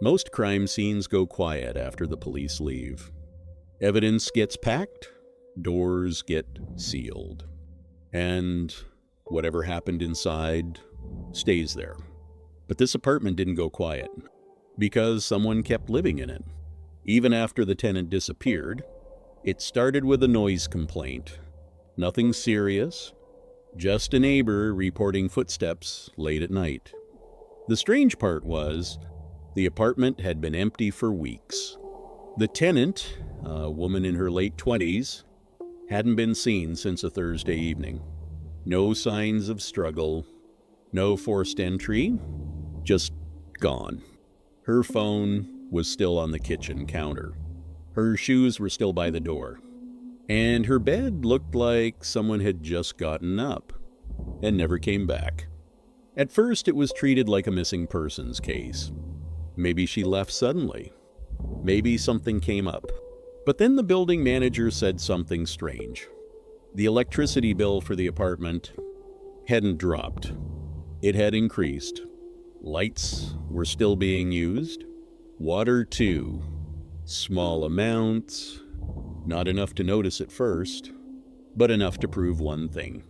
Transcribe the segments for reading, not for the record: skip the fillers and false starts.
Most crime scenes go quiet after the police leave. Evidence gets packed, doors get sealed, and whatever happened inside stays there. But this apartment didn't go quiet because someone kept living in it. Even after the tenant disappeared, it started with a noise complaint. Nothing serious, just a neighbor reporting footsteps late at night. The strange part was, the apartment had been empty for weeks. The tenant, a woman in her late 20s, hadn't been seen since a Thursday evening. No signs of struggle, no forced entry, just gone. Her phone was still on the kitchen counter. Her shoes were still by the door. And her bed looked like someone had just gotten up and never came back. At first, it was treated like a missing persons case. Maybe she left suddenly. Maybe something came up. But then the building manager said something strange. The electricity bill for the apartment hadn't dropped. It had increased. Lights were still being used. Water too. Small amounts. Not enough to notice at first, but enough to prove one thing.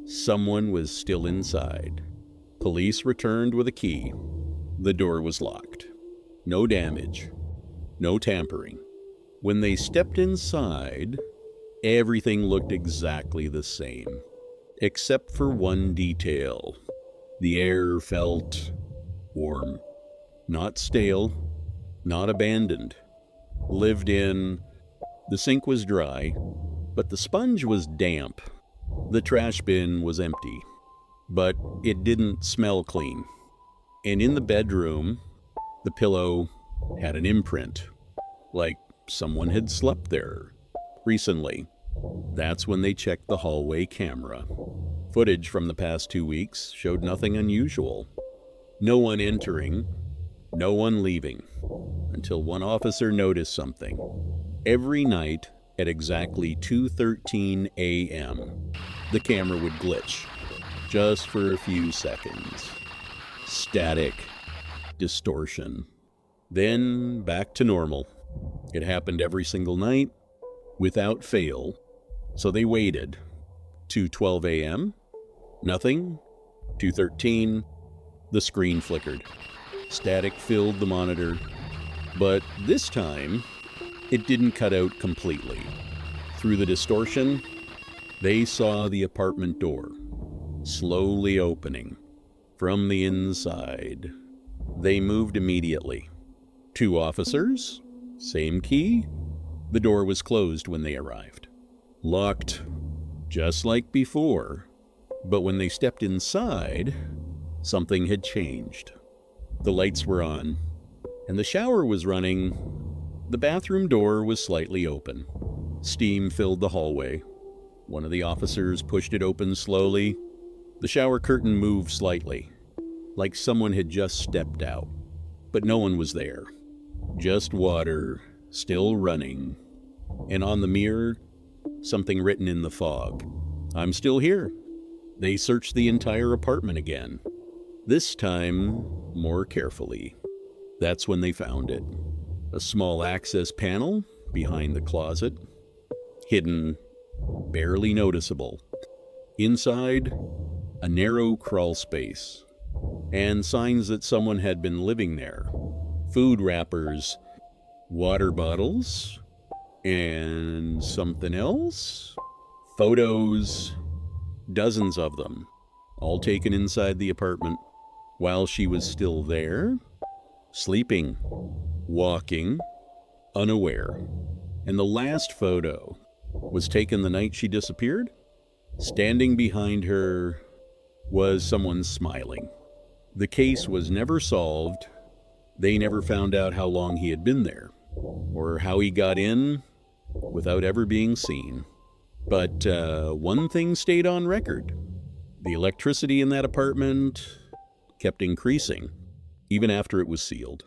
Someone was still inside. Police returned with a key. The door was locked. No damage. No tampering. When they stepped inside, everything looked exactly the same, except for one detail. The air felt warm. Not stale, not abandoned. Lived in. The sink was dry, but the sponge was damp. The trash bin was empty, but it didn't smell clean. And in the bedroom, the pillow had an imprint, like someone had slept there recently. That's when they checked the hallway camera. Footage from the past 2 weeks showed nothing unusual. No one entering, no one leaving, until one officer noticed something. Every night at exactly 2:13 a.m., the camera would glitch, just for a few seconds. Static, distortion. Then back to normal. It happened every single night, without fail. So they waited. 2:12 a.m., nothing. 2:13, the screen flickered. Static filled the monitor, but this time, it didn't cut out completely. Through the distortion, they saw the apartment door slowly opening from the inside. They moved immediately. 2 officers, same key. The door was closed when they arrived. Locked, just like before. But when they stepped inside, something had changed. The lights were on, and the shower was running. The bathroom door was slightly open. Steam filled the hallway. One of the officers pushed it open slowly. The shower curtain moved slightly, like someone had just stepped out. But no one was there. Just water, still running. And on the mirror, something written in the fog. "I'm still here." They searched the entire apartment again. This time, more carefully. That's when they found it. A small access panel behind the closet. Hidden, barely noticeable. Inside, a narrow crawl space. And signs that someone had been living there. Food wrappers, water bottles, and something else? Photos, dozens of them, all taken inside the apartment while she was still there, sleeping, walking, unaware. And the last photo was taken the night she disappeared. Standing behind her was someone smiling. The case was never solved. They never found out how long he had been there, or how he got in without ever being seen. But one thing stayed on record. The electricity in that apartment kept increasing, even after it was sealed.